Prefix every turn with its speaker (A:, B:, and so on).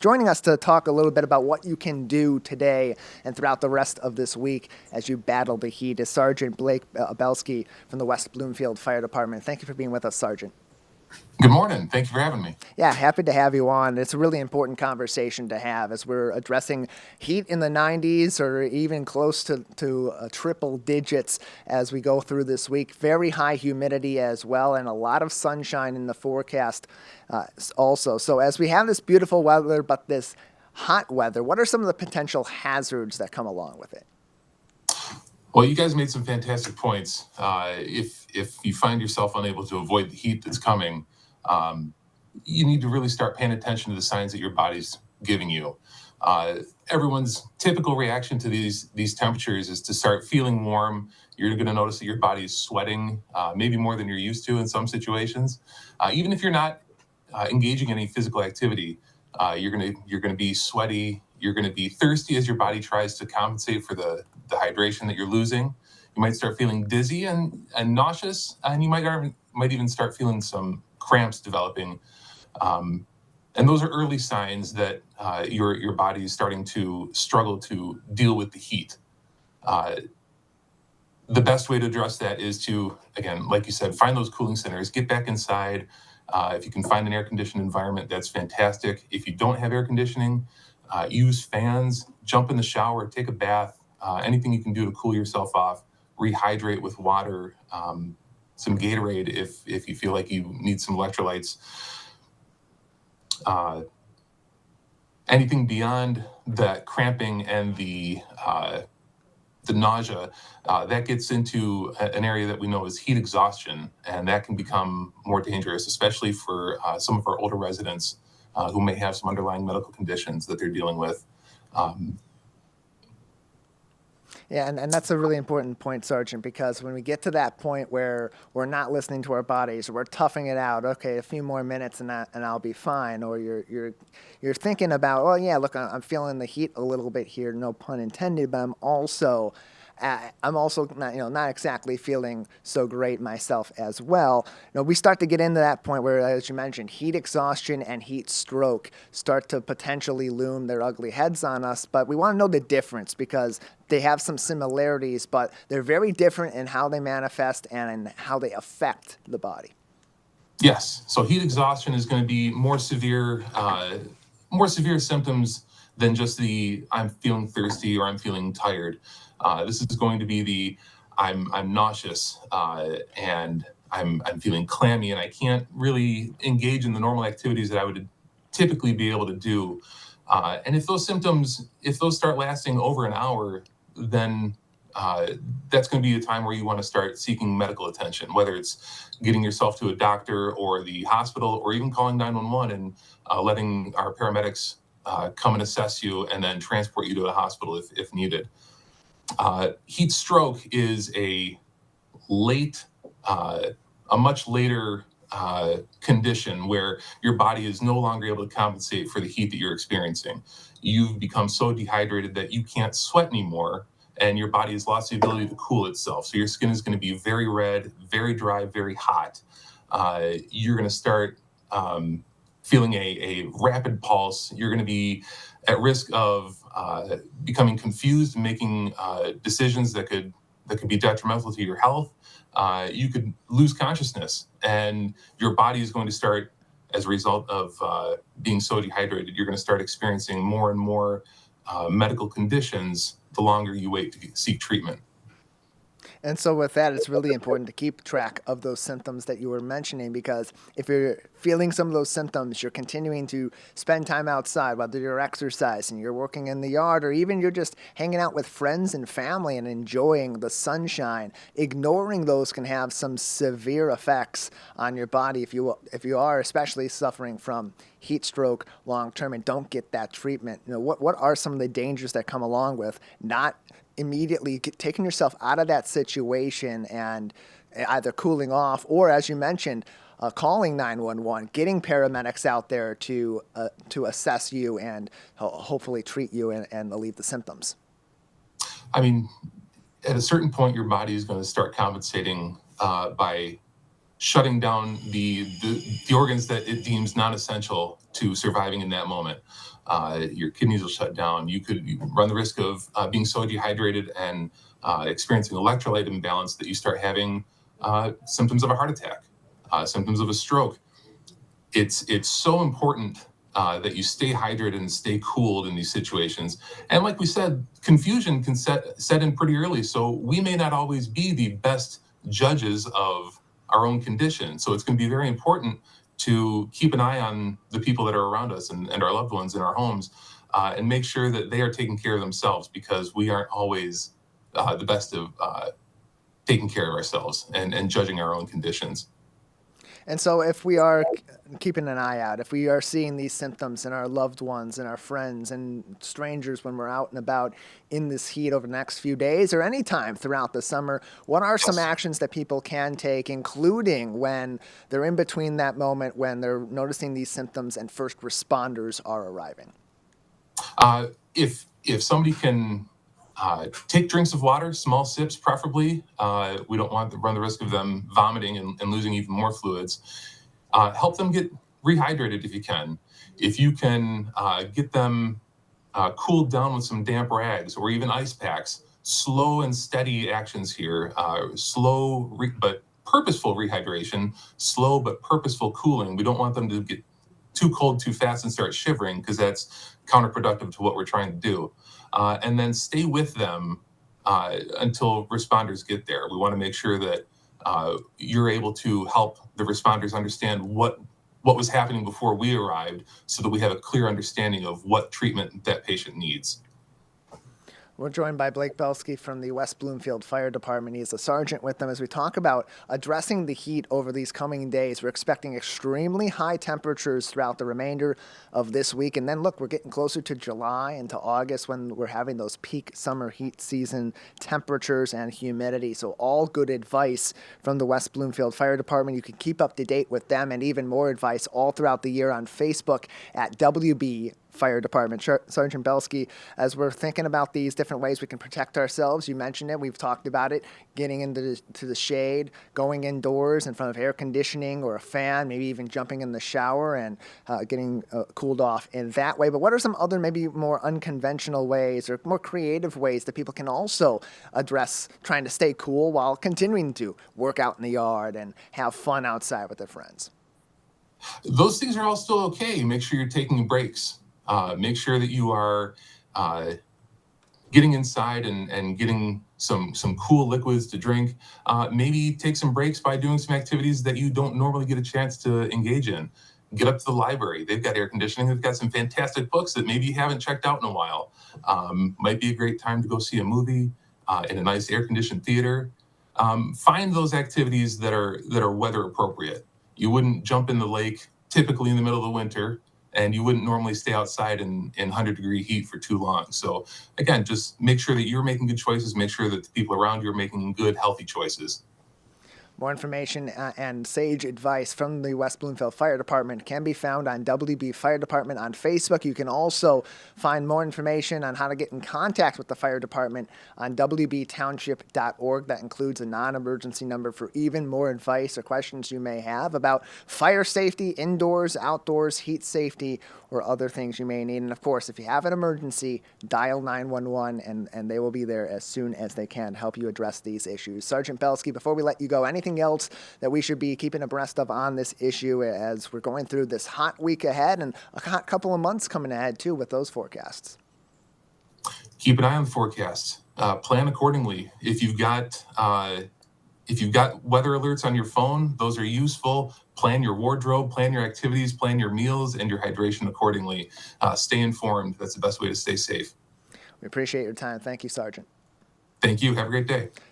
A: joining us to talk a little bit about what you can do today and throughout the rest of this week as you battle the heat is Sergeant Blake Belsky from the West Bloomfield Fire Department. Thank you for being with us, Sergeant.
B: Good morning. Thank you for having me.
A: Yeah, happy to have you on. It's a really important conversation to have as we're addressing heat in the 90s or even close to triple digits as we go through this week. Very high humidity as well, and a lot of sunshine in the forecast also. So as we have this beautiful weather, but this hot weather, what are some of the potential hazards that come along with it?
B: Well, you guys made some fantastic points. If you find yourself unable to avoid the heat that's coming, um, you need to really start paying attention to the signs that your body's giving you. Uh, Everyone's typical reaction to these temperatures is to start feeling warm. You're going to notice that your body is sweating, maybe more than you're used to in some situations. Even if you're not engaging in any physical activity, you're gonna be sweaty. You're going to be thirsty as your body tries to compensate for the hydration that you're losing. You might start feeling dizzy and nauseous, and you might even start feeling some cramps developing. Um, and those are early signs that your body is starting to struggle to deal with the heat. Uh, the best way to address that is to, again, like you said, find those cooling centers, get back inside. If you can find an air conditioned environment, that's fantastic. If you don't have air conditioning, use fans, jump in the shower, take a bath, anything you can do to cool yourself off, rehydrate with water, some Gatorade if you feel like you need some electrolytes. Uh, Anything beyond that cramping and the nausea, that gets into an area that we know is heat exhaustion, and that can become more dangerous, especially for some of our older residents who may have some underlying medical conditions that they're dealing with. Um,
A: Yeah, and that's a really important point, Sergeant, because when we get to that point where we're not listening to our bodies, we're toughing it out. Okay, a few more minutes and I'll be fine. Or you're thinking about, oh yeah, look, I'm feeling the heat a little bit here, no pun intended, but I'm also not exactly feeling so great myself as well. We start to get into that point where, as you mentioned, heat exhaustion and heat stroke start to potentially loom their ugly heads on us. But we want to know the difference because they have some similarities, but they're very different in how they manifest and in how they affect the body.
B: yes, so heat exhaustion is going to be more severe symptoms than just the I'm feeling thirsty or I'm feeling tired. This is going to be the I'm nauseous and I'm feeling clammy and I can't really engage in the normal activities that I would typically be able to do. And if those start lasting over an hour, then uh, that's going to be a time where you want to start seeking medical attention, whether it's getting yourself to a doctor or the hospital, or even calling 911 and letting our paramedics come and assess you and then transport you to a hospital if needed. Heat stroke is late, uh, a much later condition where your body is no longer able to compensate for the heat that you're experiencing. You've become so dehydrated that you can't sweat anymore, and your body has lost the ability to cool itself. So your skin is going to be very red, very dry, very hot. You're going to start feeling a rapid pulse. You're going to be at risk of becoming confused and making decisions that could be detrimental to your health. You could lose consciousness, and your body is going to start, as a result of being so dehydrated, you're going to start experiencing more and more medical conditions the longer you wait to seek treatment.
A: And so, with that, it's really important to keep track of those symptoms that you were mentioning because if you're feeling some of those symptoms, you're continuing to spend time outside, whether you're exercising, you're working in the yard, or even you're just hanging out with friends and family and enjoying the sunshine. Ignoring those can have some severe effects on your body if you are especially suffering from heat stroke long term and don't get that treatment. What are some of the dangers that come along with not immediately taking yourself out of that situation and either cooling off or, as you mentioned, calling 911, getting paramedics out there to assess you and hopefully treat you and alleviate the symptoms?
B: I mean, at a certain point, your body is going to start compensating by shutting down the organs that it deems non-essential to surviving in that moment. Your kidneys will shut down. You could run the risk of being so dehydrated and experiencing electrolyte imbalance that you start having symptoms of a heart attack, symptoms of a stroke. It's so important that you stay hydrated and stay cooled in these situations. And like we said, confusion can set in pretty early. So we may not always be the best judges of our own condition. So it's going to be very important to keep an eye on the people that are around us and our loved ones in our homes, and make sure that they are taking care of themselves, because we aren't always the best of taking care of ourselves and judging our own conditions.
A: And so, if we are keeping an eye out, if we are seeing these symptoms in our loved ones and our friends and strangers when we're out and about in this heat over the next few days or any time throughout the summer, what are some actions that people can take, including when they're in between that moment when they're noticing these symptoms and first responders are arriving?
B: If somebody can take drinks of water, small sips preferably. We don't want to run the risk of them vomiting and losing even more fluids. Help them get rehydrated if you can. If you can get them cooled down with some damp rags or even ice packs. Slow and steady actions here. But purposeful rehydration, slow but purposeful cooling. We don't want them to get too cold too fast and start shivering, because that's counterproductive to what we're trying to do. And then stay with them until responders get there. We want to make sure that you're able to help the responders understand what was happening before we arrived, so that we have a clear understanding of what treatment that patient needs.
A: We're joined by Blake Belsky from the West Bloomfield Fire Department. He's a sergeant with them as we talk about addressing the heat over these coming days. We're expecting extremely high temperatures throughout the remainder of this week. And then, look, we're getting closer to July and to August when we're having those peak summer heat season temperatures and humidity. So all good advice from the West Bloomfield Fire Department. You can keep up to date with them and even more advice all throughout the year on Facebook at WB Fire Department. Sergeant Belsky, as we're thinking about these different ways we can protect ourselves, you mentioned it, we've talked about it, getting into the shade, going indoors in front of air conditioning or a fan, maybe even jumping in the shower and getting cooled off in that way. But what are some other maybe more unconventional ways or more creative ways that people can also address trying to stay cool while continuing to work out in the yard and have fun outside with their friends?
B: Those things are all still okay. Make sure you're taking breaks. Make sure that you are getting inside and getting some cool liquids to drink. Maybe take some breaks by doing some activities that you don't normally get a chance to engage in. Get up to the library. They've got air conditioning. They've got some fantastic books that maybe you haven't checked out in a while. Might be a great time to go see a movie in a nice air-conditioned theater. Find those activities that are weather appropriate. You wouldn't jump in the lake typically in the middle of the winter, and you wouldn't normally stay outside in 100-degree heat for too long. So again, just make sure that you're making good choices. Make sure that the people around you are making good, healthy choices.
A: More information and sage advice from the West Bloomfield Fire Department can be found on WB Fire Department on Facebook. You can also find more information on how to get in contact with the fire department on wbtownship.org. That includes a non-emergency number for even more advice or questions you may have about fire safety, indoors, outdoors, heat safety, or other things you may need. And of course, if you have an emergency, dial 911 and they will be there as soon as they can to help you address these issues. Sergeant Belsky, before we let you go, anything else that we should be keeping abreast of on this issue as we're going through this hot week ahead and a hot couple of months coming ahead too with those forecasts?
B: Keep an eye on the forecast. Plan accordingly. If you've got weather alerts on your phone, those are useful. Plan your wardrobe, plan your activities, plan your meals, and your hydration accordingly. Stay informed. That's the best way to stay safe.
A: We appreciate your time. Thank you, Sergeant.
B: Thank you. Have a great day.